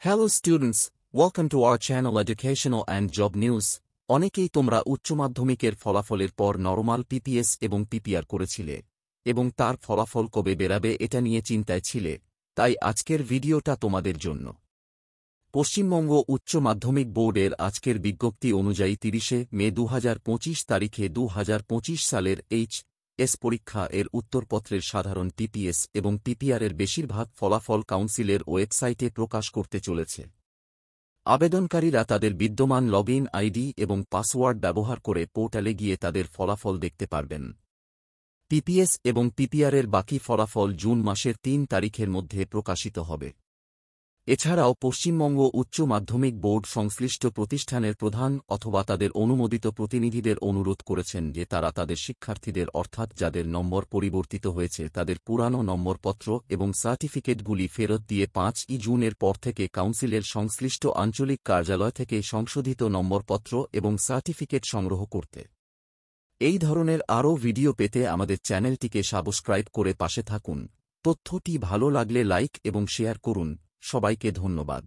Hello students, welcome to our channel Educational and Job News. অনেকেই তোমরা উচ্চ মাধ্যমিকের ফলাফলের পর নরমাল পিপিএস এবং পিপিআর করেছিলে এবং তার ফলাফল কবে বেরাবে এটা নিয়ে চিন্তায় ছিলে, তাই আজকের ভিডিওটা তোমাদের জন্য। পশ্চিমবঙ্গ উচ্চ মাধ্যমিক বোর্ডের আজকের বিজ্ঞপ্তি অনুযায়ী 30 মে 2025 তারিখে 2025 সালের এইচএস পরীক্ষা এর উত্তরপত্রের সাধারণ পিপিএস এবং পিপিআরের বেশিরভাগ ফলাফল কাউন্সিলের ওয়েবসাইটে প্রকাশ করতে চলেছে। আবেদনকারীরা তাদের বিদ্যমান লগইন আইডি এবং পাসওয়ার্ড ব্যবহার করে পোর্টালে গিয়ে তাদের ফলাফল দেখতে পারবেন। পিপিএস এবং পিপিআরের বাকি ফলাফল জুন মাসের 3 তারিখের মধ্যে প্রকাশিত হবে। এছাড়াও পশ্চিমবঙ্গ উচ্চ মাধ্যমিক বোর্ড সংশ্লিষ্ট প্রতিষ্ঠানের প্রধান অথবা তাদের অনুমোদিত প্রতিনিধিদের অনুরোধ করেছেন যে তারা তাদের শিক্ষার্থীদের অর্থাৎ যাদের নম্বর পরিবর্তিত হয়েছে তাদের পুরানো নম্বরপত্র এবং সার্টিফিকেটগুলি ফেরত দিয়ে 5 জুনের পর থেকে কাউন্সিলের সংশ্লিষ্ট আঞ্চলিক কার্যালয় থেকে সংশোধিত নম্বরপত্র এবং সার্টিফিকেট সংগ্রহ করতে। এই ধরনের আরও ভিডিও পেতে আমাদের চ্যানেলটিকে সাবস্ক্রাইব করে পাশে থাকুন। তথ্যটি ভালো লাগলে লাইক এবং শেয়ার করুন। সবাইকে ধন্যবাদ।